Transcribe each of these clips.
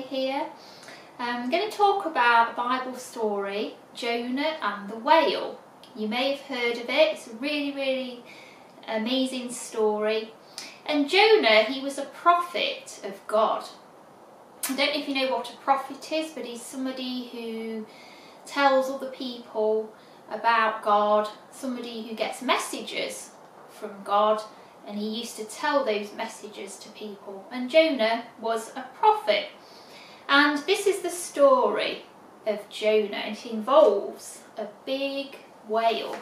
here. I'm going to talk about a Bible story, Jonah and the whale. You may have heard of it. It's a really amazing story. And Jonah, he was a prophet of God. I don't know if you know what a prophet is, but he's somebody who tells other people about God, somebody who gets messages from God, and he used to tell those messages to people. And Jonah was a prophet. And this is the story of Jonah, and it involves a big whale.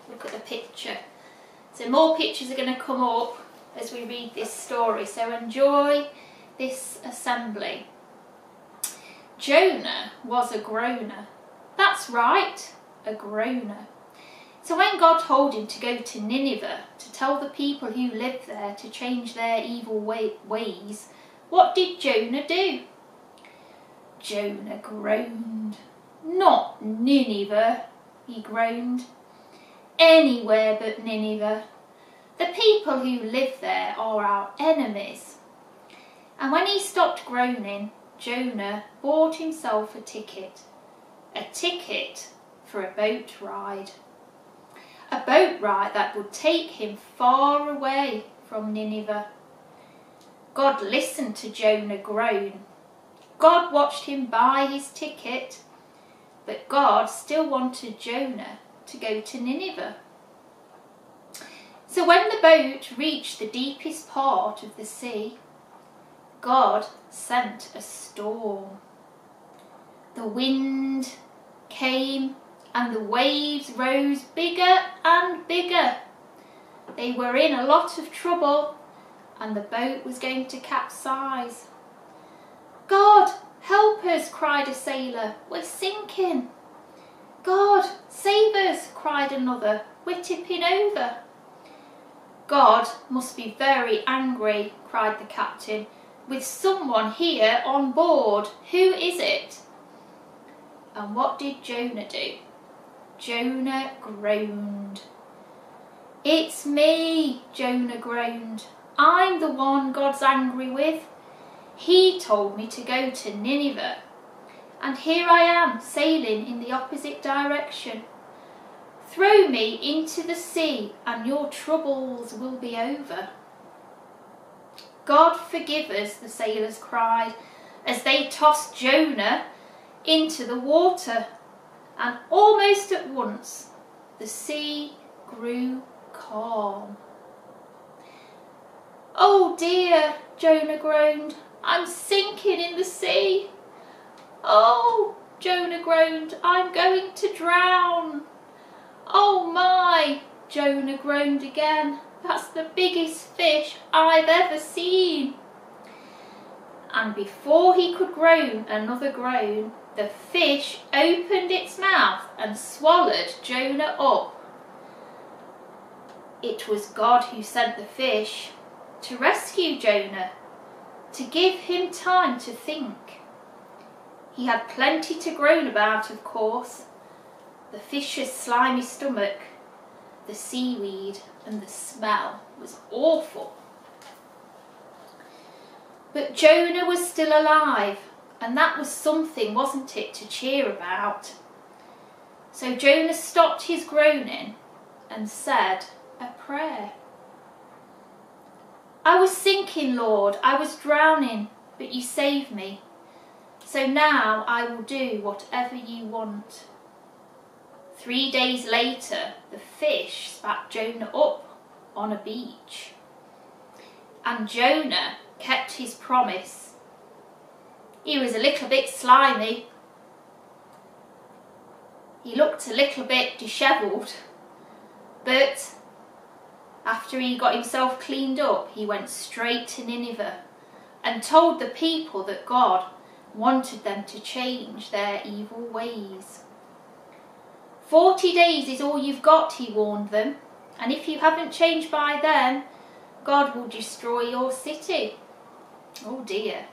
Look at the picture. So more pictures are going to come up as we read this story, so enjoy this assembly. Jonah was a groaner. That's right, a groaner. So when God told him to go to Nineveh to tell the people who lived there to change their evil ways, what did Jonah do? Jonah groaned. Not Nineveh, he groaned. Anywhere but Nineveh. The people who live there are our enemies. And when he stopped groaning, Jonah bought himself a ticket for a boat ride. A boat ride that would take him far away from Nineveh. God listened to Jonah groan. God watched him buy his ticket, but God still wanted Jonah to go to Nineveh. So when the boat reached the deepest part of the sea, God sent a storm. The wind came and the waves rose bigger and bigger. They were in a lot of trouble and the boat was going to capsize. God, help us, cried a sailor. We're sinking. God, save us, cried another. We're tipping over. God must be very angry, cried the captain, with someone here on board. Who is it? And what did Jonah do? Jonah groaned. It's me, Jonah groaned. I'm the one God's angry with. He told me to go to Nineveh, and here I am sailing in the opposite direction. Throw me into the sea and your troubles will be over. God forgive us, the sailors cried, as they tossed Jonah into the water, and almost at once the sea grew calm. Oh dear, Jonah groaned, I'm sinking in the sea. Oh, Jonah groaned, I'm going to drown. Oh my, Jonah groaned again, that's the biggest fish I've ever seen. And before he could groan another groan, the fish opened its mouth and swallowed Jonah up. It was God who sent the fish to rescue Jonah, to give him time to think. He had plenty to groan about, of course. The fish's slimy stomach, the seaweed, and the smell was awful. But Jonah was still alive, and that was something, wasn't it, to cheer about. So Jonah stopped his groaning and said a prayer. I was sinking, Lord, I was drowning, but you saved me. So now I will do whatever you want. 3 days later, the fish spat Jonah up on a beach. And Jonah kept his promise. He was a little bit slimy. He looked a little bit dishevelled, but after he got himself cleaned up, he went straight to Nineveh and told the people that God wanted them to change their evil ways. 40 days is all you've got, he warned them, and if you haven't changed by then, God will destroy your city. Oh dear.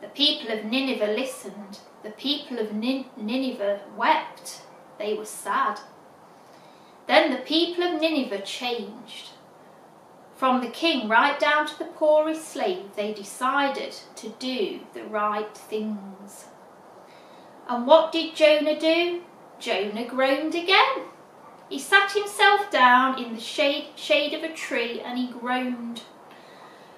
The people of Nineveh listened. The people of Nineveh wept. They were sad. Then the people of Nineveh changed. From the king right down to the poorest slave, they decided to do the right things. And what did Jonah do? Jonah groaned again. He sat himself down in the shade of a tree and he groaned.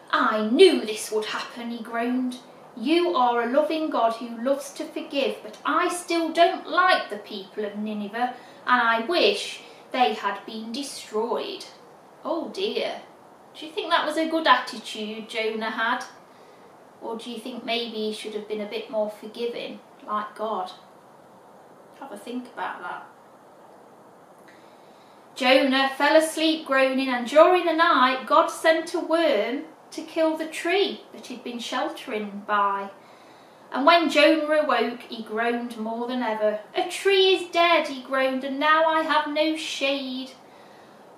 I knew this would happen, he groaned. You are a loving God who loves to forgive, but I still don't like the people of Nineveh, and I wish they had been destroyed. Oh dear. Do you think that was a good attitude Jonah had? Or do you think maybe he should have been a bit more forgiving, like God? Have a think about that. Jonah fell asleep groaning, and during the night God sent a worm to kill the tree that he'd been sheltering by. And when Jonah awoke, he groaned more than ever. A tree is dead, he groaned, and now I have no shade.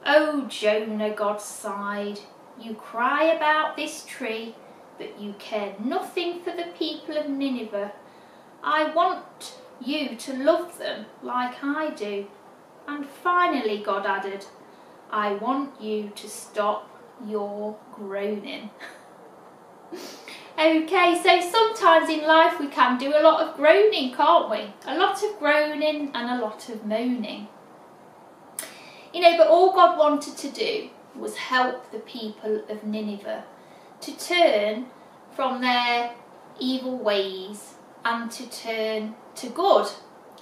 Oh, Jonah, God sighed, you cry about this tree, but you care nothing for the people of Nineveh. I want you to love them like I do. And finally, God added, I want you to stop your groaning. Okay, so sometimes in life we can do a lot of groaning, can't we? A lot of groaning and a lot of moaning. You know, but all God wanted to do was help the people of Nineveh to turn from their evil ways and to turn to good.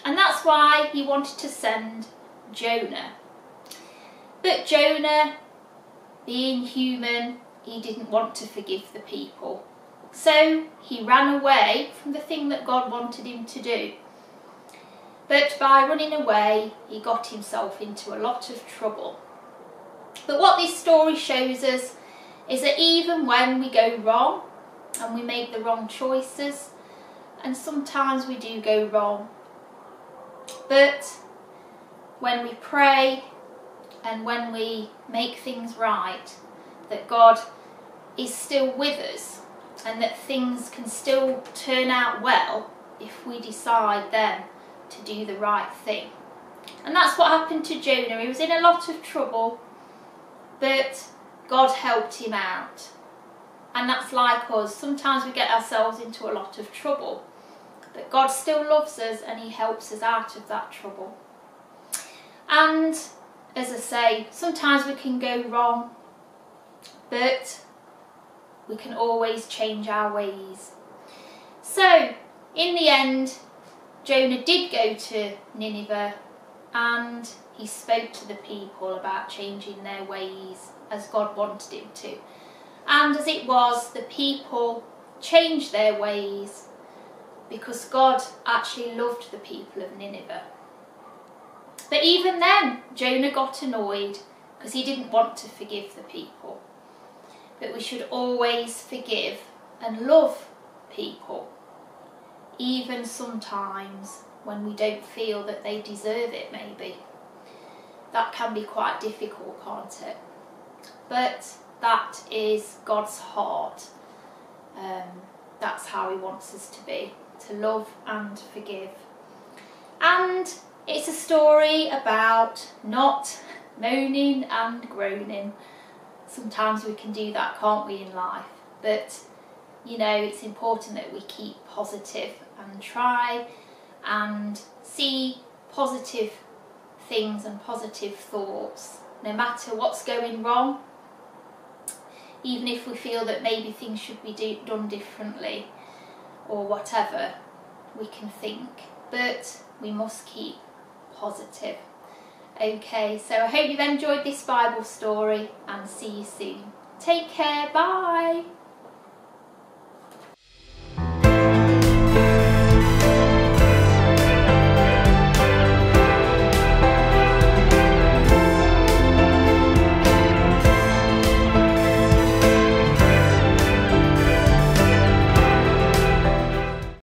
And that's why he wanted to send Jonah. But Jonah, being human, he didn't want to forgive the people. So he ran away from the thing that God wanted him to do. But by running away, he got himself into a lot of trouble. But what this story shows us is that even when we go wrong and we make the wrong choices, and sometimes we do go wrong, but when we pray and when we make things right, that God is still with us and that things can still turn out well if we decide then to do the right thing. And that's what happened to Jonah. He was in a lot of trouble, but God helped him out. And that's like us. Sometimes we get ourselves into a lot of trouble, but God still loves us and he helps us out of that trouble. And as I say, sometimes we can go wrong, but we can always change our ways. So in the end, Jonah did go to Nineveh and he spoke to the people about changing their ways as God wanted him to. And as it was, the people changed their ways because God actually loved the people of Nineveh. But even then, Jonah got annoyed because he didn't want to forgive the people. But we should always forgive and love people, even sometimes when we don't feel that they deserve it, maybe. That can be quite difficult, can't it? But that is God's heart. That's how he wants us to be, to love and forgive. And it's a story about not moaning and groaning. Sometimes we can do that, can't we, in life? But, you know, it's important that we keep positive and try and see positive things and positive thoughts, no matter what's going wrong. Even if we feel that maybe things should be done differently or whatever, we can think. But we must keep positive. Okay, so I hope you've enjoyed this Bible story and see you soon. Take care, bye!